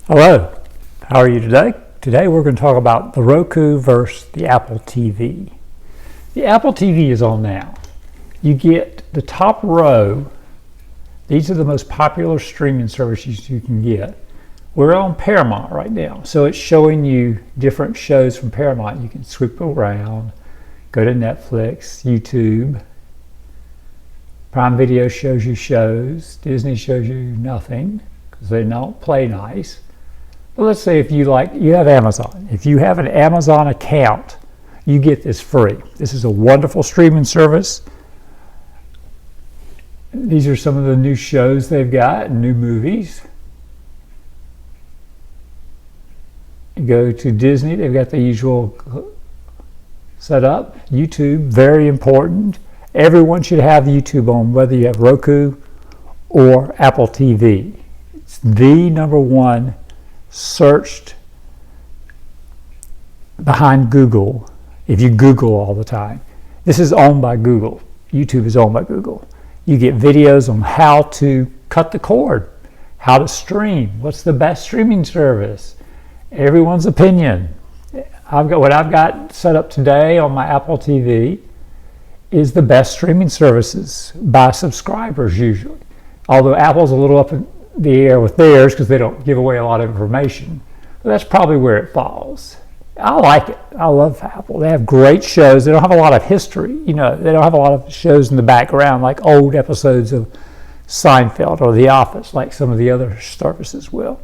Hello, how are you today? Today we're going to talk about the Roku versus the Apple TV. The Apple TV is on now. You get the top row. These are the most popular streaming services you can get. We're on Paramount right now, so it's showing you different shows from Paramount. You can sweep around, go to Netflix, YouTube. Prime Video shows you shows. Disney shows you nothing because they don't play nice. But let's say if you have Amazon. If you have an Amazon account, you get this free. This is a wonderful streaming service. These are some of the new shows they've got, new movies. You go to Disney, they've got the usual setup. YouTube, very important. Everyone should have YouTube on, whether you have Roku or Apple TV. It's the #1 searched behind Google if you Google all the time. This is owned by Google. YouTube is owned by Google. You get videos on how to cut the cord, how to stream, what's the best streaming service, everyone's opinion. What I've got set up today on my Apple TV is the best streaming services by subscribers usually. Although Apple's a little up in the air with theirs because they don't give away a lot of information. But that's probably where it falls. I like it. I love Apple. They have great shows. They don't have a lot of history. They don't have a lot of shows in the background like old episodes of Seinfeld or The Office like some of the other services will.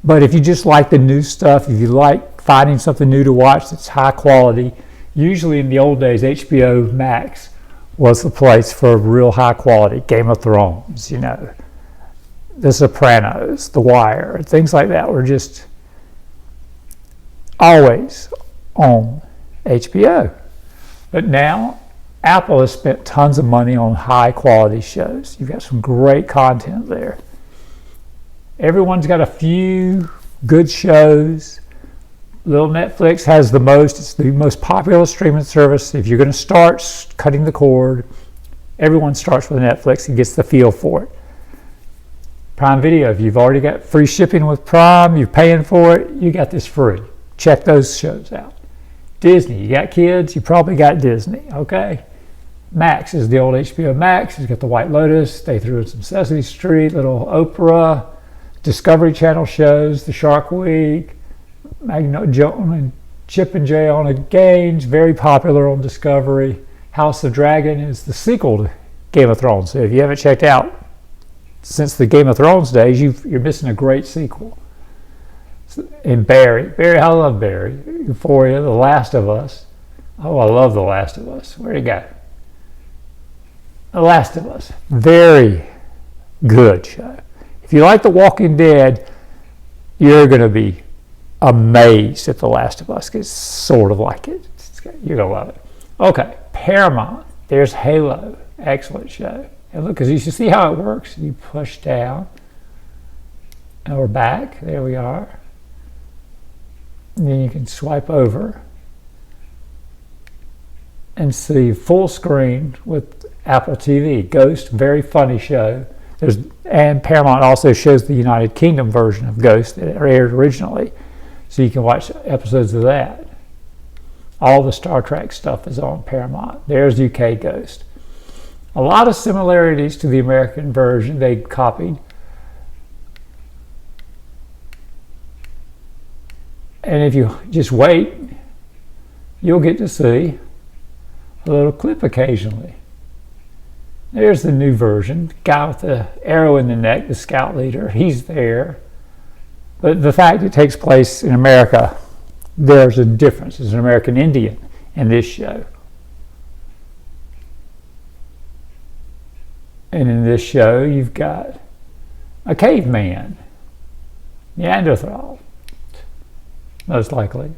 But if you just like the new stuff, if you like finding something new to watch that's high quality, usually in the old days, HBO Max was the place for real high quality. Game of Thrones, The Sopranos, The Wire, things like that were just always on HBO. But now, Apple has spent tons of money on high quality shows. You've got some great content there. Everyone's got a few good shows. Little Netflix has the most. It's the most popular streaming service. If you're going to start cutting the cord, everyone starts with Netflix and gets the feel for it. Prime Video, if you've already got free shipping with Prime, you're paying for it, you got this free. Check those shows out. Disney, you got kids, you probably got Disney, okay? Max is the old HBO Max. It's got the White Lotus. They threw in some Sesame Street, little Oprah, Discovery Channel shows, The Shark Week, Joan and Chip and Joanna Gaines, very popular on Discovery. House of Dragon is the sequel to Game of Thrones. So if you haven't checked out since the Game of Thrones days, you're missing a great sequel. And Barry, I love Barry. Euphoria, The Last of Us. Oh, I love The Last of Us. Where'd it go? The Last of Us, very good show. If you like The Walking Dead, you're going to be amazed at The Last of Us. It's sort of like it. You're going to love it. Okay, Paramount. There's Halo. Excellent show. And look, because you can see how it works. You push down. And we're back. There we are. And then you can swipe over and see full screen with Apple TV. Ghost, very funny show. And Paramount also shows the United Kingdom version of Ghost that aired originally. So you can watch episodes of that. All the Star Trek stuff is on Paramount. There's UK Ghost. A lot of similarities to the American version they copied. And if you just wait, you'll get to see a little clip occasionally. There's the new version. The guy with the arrow in the neck, the scout leader, he's there. But the fact it takes place in America, there's a difference. There's an American Indian in this show. And in this show, you've got a caveman, Neanderthal, most likely.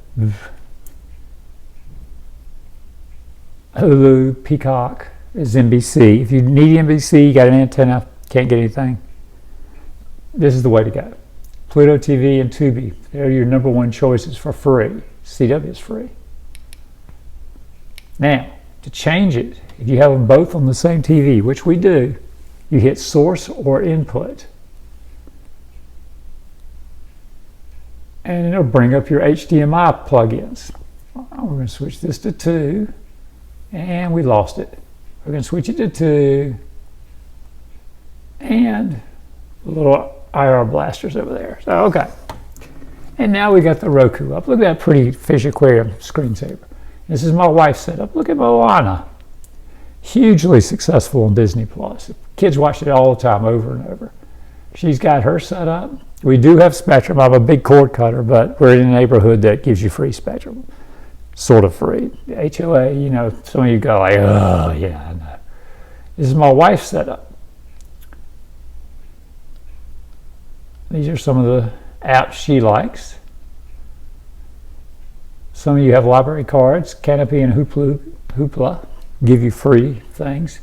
Hulu, Peacock is NBC. If you need NBC, you got an antenna, can't get anything, this is the way to go. Pluto TV and Tubi, they're your #1 choices for free. CW is free. Now, to change it, if you have them both on the same TV, which we do, you hit source or input. and it'll bring up your HDMI plugins. We're going to switch this to 2, and we lost it. We're going to switch it to 2, and the little IR blasters over there. So, okay. And now we got the Roku up. Look at that pretty fish aquarium screensaver. This is my wife's setup. Look at Moana. Hugely successful on Disney Plus. Kids watch it all the time, over and over. She's got her set up. We do have Spectrum. I'm a big cord cutter, but we're in a neighborhood that gives you free Spectrum. Sort of free. The HOA, you know, some of you go like, oh, yeah, I know. This is my wife's setup. These are some of the apps she likes. Some of you have library cards. Canopy and Hoopla give you free things.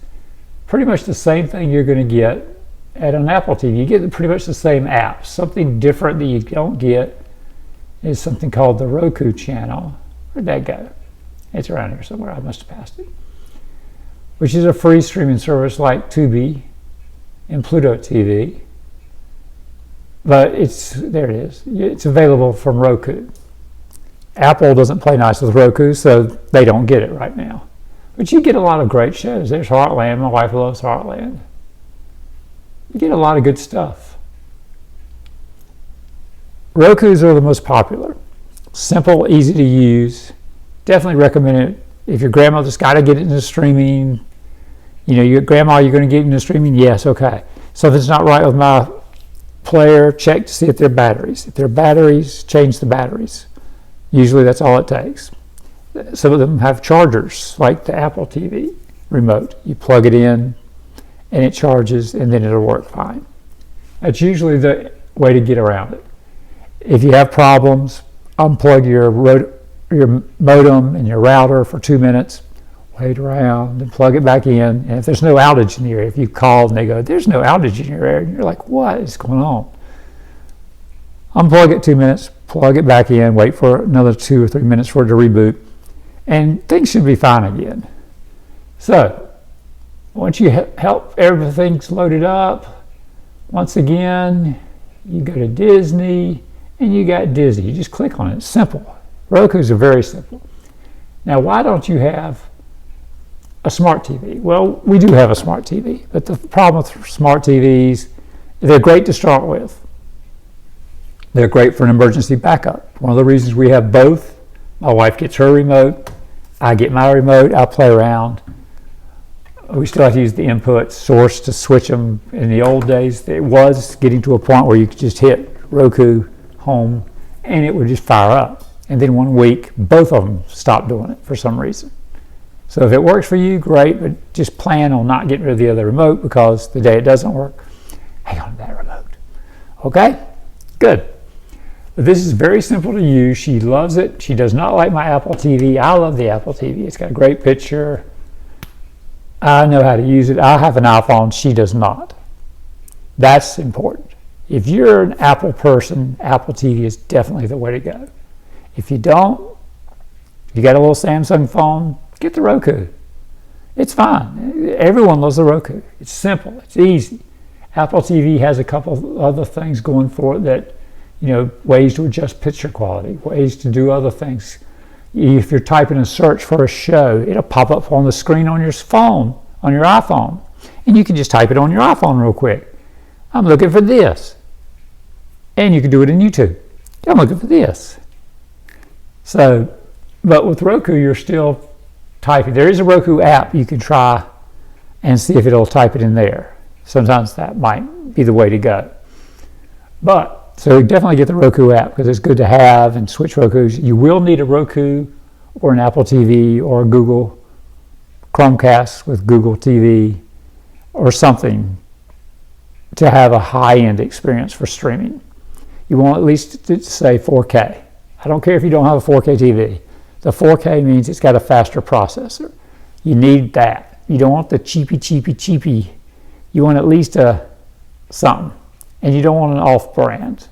Pretty much the same thing you're going to get at an Apple TV. You get pretty much the same apps. Something different that you don't get is something called the Roku channel. Where'd that go? It's around here somewhere. I must have passed it. Which is a free streaming service like Tubi and Pluto TV. But there it is. It's available from Roku. Apple doesn't play nice with Roku, so they don't get it right now. But you get a lot of great shows. There's Heartland. My wife loves Heartland. You get a lot of good stuff. Rokus are the most popular. Simple, easy to use. Definitely recommend it. If your grandmother's got to get into streaming, you know, your grandma, you're going to get into streaming? Yes, okay. Something's not right with my player, check to see if they're batteries. If they're batteries, change the batteries. Usually that's all it takes. Some of them have chargers, like the Apple TV remote. You plug it in, and it charges, and then it'll work fine. That's usually the way to get around it. If you have problems, unplug your modem and your router for 2 minutes, wait around, and plug it back in. And if there's no outage in the area, if you call and they go, there's no outage in your area, and you're like, what is going on? Unplug it 2 minutes, plug it back in, wait for another 2 or 3 minutes for it to reboot, and things should be fine again. So, once you help everything's loaded up, once again, you go to Disney, and you got Disney. You just click on it. It's simple. Roku's are very simple. Now, why don't you have a smart TV? Well, we do have a smart TV, but the problem with smart TVs, they're great to start with. They're great for an emergency backup. One of the reasons we have both, my wife gets her remote, I get my remote, I play around. We still have to use the input source to switch them. In the old days, it was getting to a point where you could just hit Roku home and it would just fire up. And then 1 week, both of them stopped doing it for some reason. So if it works for you, great, but just plan on not getting rid of the other remote, because the day it doesn't work, hang on to that remote. Okay? Good. But this is very simple to use. She loves it. She does not like my Apple TV. I love the Apple TV. It's got a great picture. I know how to use it. I have an iPhone. She does not. That's important. If you're an Apple person, Apple TV is definitely the way to go. If you don't, you got a little Samsung phone, get the Roku. It's fine. Everyone loves the Roku. It's simple. It's easy. Apple TV has a couple other things going for it that, you know, ways to adjust picture quality, ways to do other things. If you're typing a search for a show, it'll pop up on the screen on your phone, on your iPhone, and you can just type it on your iPhone real quick. I'm looking for this. And you can do it in YouTube. I'm looking for this. So, but with Roku, you're still typing. There is a Roku app you can try and see if it'll type it in there. Sometimes that might be the way to go. But, so definitely get the Roku app, because it's good to have, and switch Rokus. You will need a Roku or an Apple TV or a Google Chromecast with Google TV or something to have a high-end experience for streaming. You want at least to say 4K. I don't care if you don't have a 4K TV. The 4K means it's got a faster processor. You need that. You don't want the cheapy. You want at least something. And you don't want an off-brand.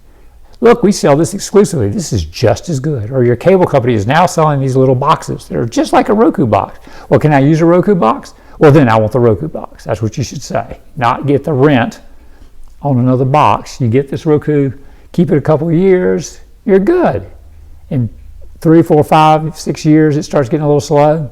Look, we sell this exclusively. This is just as good. Or your cable company is now selling these little boxes that are just like a Roku box. Well, can I use a Roku box? Well, then I want the Roku box. That's what you should say. Not get the rent on another box. You get this Roku, keep it a couple of years, you're good. In 3, 4, 5, 6 years, it starts getting a little slow.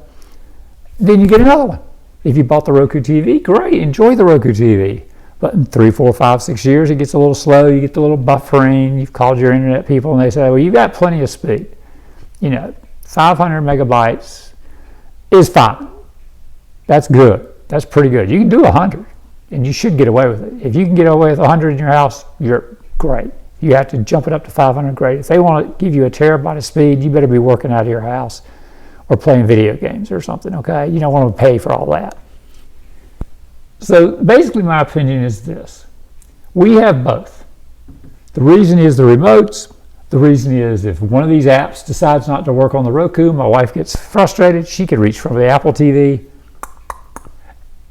Then you get another one. If you bought the Roku TV, great, enjoy the Roku TV. But in 3, 4, 5, 6 years, it gets a little slow. You get the little buffering. You've called your internet people, and they say, well, you've got plenty of speed. 500 megabytes is fine. That's good. That's pretty good. You can do 100, and you should get away with it. If you can get away with 100 in your house, you're great. You have to jump it up to 500, great. If they want to give you a terabyte of speed, you better be working out of your house or playing video games or something, okay? You don't want to pay for all that. So basically my opinion is this. We have both. The reason is the remotes. The reason is if one of these apps decides not to work on the Roku, my wife gets frustrated, she could reach for the Apple TV,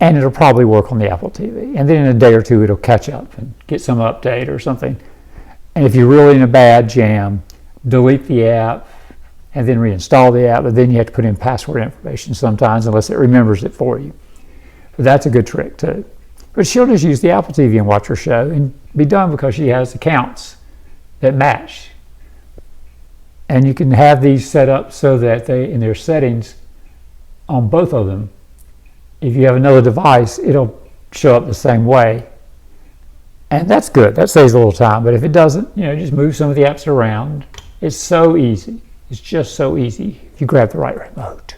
and it'll probably work on the Apple TV. And then in a day or two, it'll catch up and get some update or something. And if you're really in a bad jam, delete the app and then reinstall the app, but then you have to put in password information sometimes unless it remembers it for you. But that's a good trick too. But she'll just use the Apple TV and watch her show and be done because she has accounts that match. And you can have these set up so that they, in their settings on both of them, if you have another device, it'll show up the same way. And that's good. That saves a little time. But if it doesn't, just move some of the apps around. It's so easy. It's just so easy if you grab the right remote.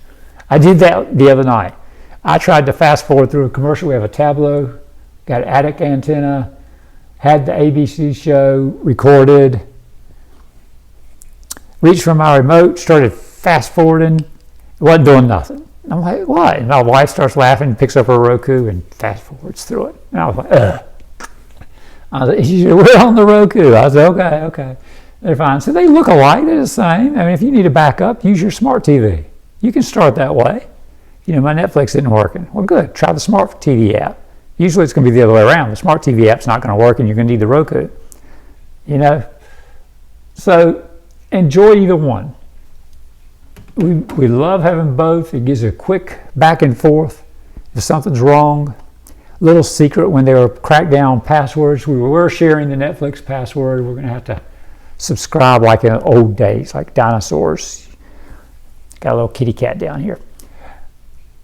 I did that the other night. I tried to fast forward through a commercial. We have a Tableau, got an attic antenna, had the ABC show recorded, reached for my remote, started fast forwarding, it wasn't doing nothing. I'm like, what? And my wife starts laughing, picks up her Roku and fast forwards through it. And I was like, ugh. I was like, we're on the Roku. I said, okay. They're fine. So they look alike, they're the same. I mean, if you need a backup, use your smart TV. You can start that way. My Netflix isn't working. Well, good. Try the smart TV app. Usually it's going to be the other way around. The smart TV app's not going to work and you're going to need the Roku. So enjoy either one. We love having both. It gives a quick back and forth. If something's wrong, little secret when they were cracked down passwords, we were sharing the Netflix password. We're going to have to subscribe like in old days, like dinosaurs. Got a little kitty cat down here.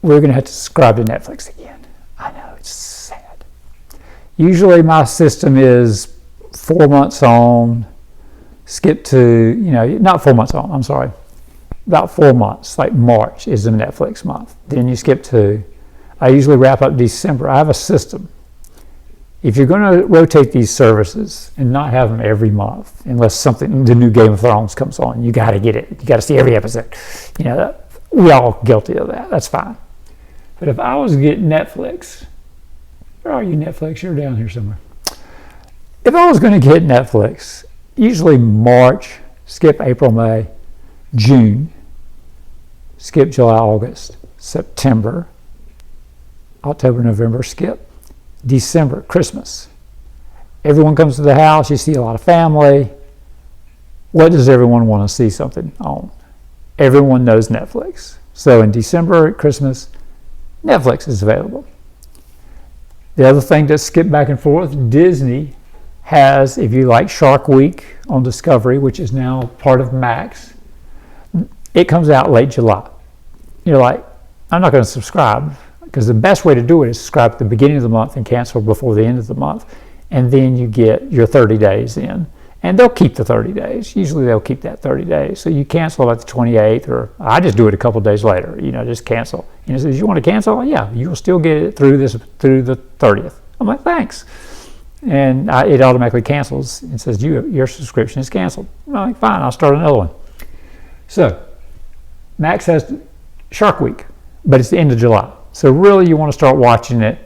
We're going to have to subscribe to Netflix again. I know, it's sad. Usually my system is 4 months on, skip to, not 4 months on, I'm sorry. About 4 months, like March is the Netflix month. Then you skip to, I usually wrap up December. I have a system. If you're going to rotate these services and not have them every month, unless the new Game of Thrones comes on, you got to get it. You got to see every episode. We all guilty of that. That's fine. But if I was to get Netflix, where are you, Netflix? You're down here somewhere. If I was going to get Netflix, usually March, skip April, May, June, skip July, August, September, October, November, skip. December, Christmas. Everyone comes to the house, you see a lot of family. What does everyone want to see something on? Everyone knows Netflix. So in December, at Christmas, Netflix is available. The other thing to skip back and forth, Disney has, if you like Shark Week on Discovery, which is now part of Max, it comes out late July. You're like, I'm not going to subscribe, because the best way to do it is subscribe at the beginning of the month and cancel before the end of the month, and then you get your 30 days in. And they'll keep the 30 days. Usually they'll keep that 30 days. So you cancel at the 28th, or I just do it a couple days later, just cancel. It says, you want to cancel? Yeah, you'll still get it through the 30th. I'm like, thanks. And it automatically cancels and says, your subscription is canceled. I'm like, fine, I'll start another one. So Max has Shark Week, but it's the end of July. So really you want to start watching it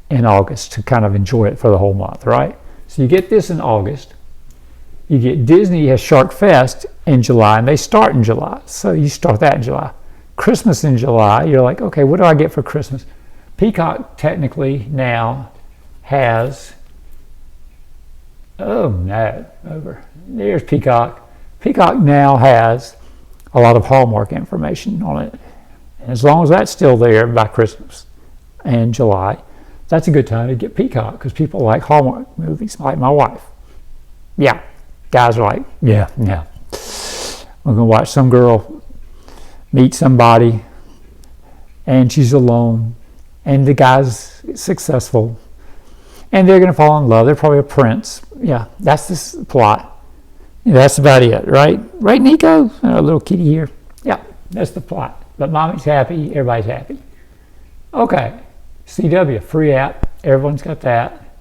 in August to kind of enjoy it for the whole month, right? So you get this in August. You get Disney has Shark Fest in July, and they start in July. So you start that in July. Christmas in July, you're like, okay, what do I get for Christmas? Peacock technically now has, there's Peacock. Peacock now has a lot of Hallmark information on it. And as long as that's still there by Christmas and July, that's a good time to get Peacock, because people like Hallmark movies, like my wife. Yeah. Guys are like, yeah. We're going to watch some girl meet somebody, and she's alone, and the guy's successful, and they're going to fall in love. They're probably a prince. Yeah, that's the plot. That's about it, right? Right, Nico? A little kitty here. Yeah, that's the plot. But mommy's happy, everybody's happy. Okay, CW, free app. Everyone's got that.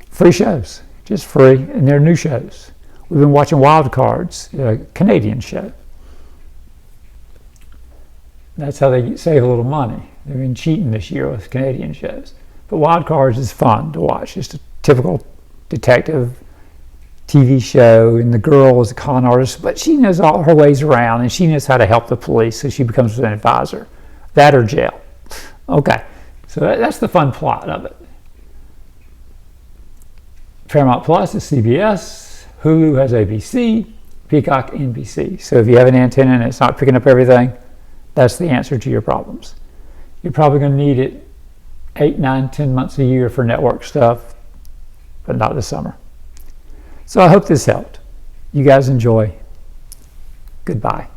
Free shows, just free, and they're new shows. We've been watching Wild Cards, a Canadian show. That's how they save a little money. They've been cheating this year with Canadian shows. But Wild Cards is fun to watch. Just a typical detective TV show, and the girl is a con artist, but she knows all her ways around, and she knows how to help the police, so she becomes an advisor. That or jail. Okay, so that's the fun plot of it. Paramount Plus is CBS, Hulu has ABC, Peacock NBC. So if you have an antenna and it's not picking up everything, that's the answer to your problems. You're probably going to need it 8, 9, 10 months a year for network stuff, but not this summer. So I hope this helped. You guys enjoy. Goodbye.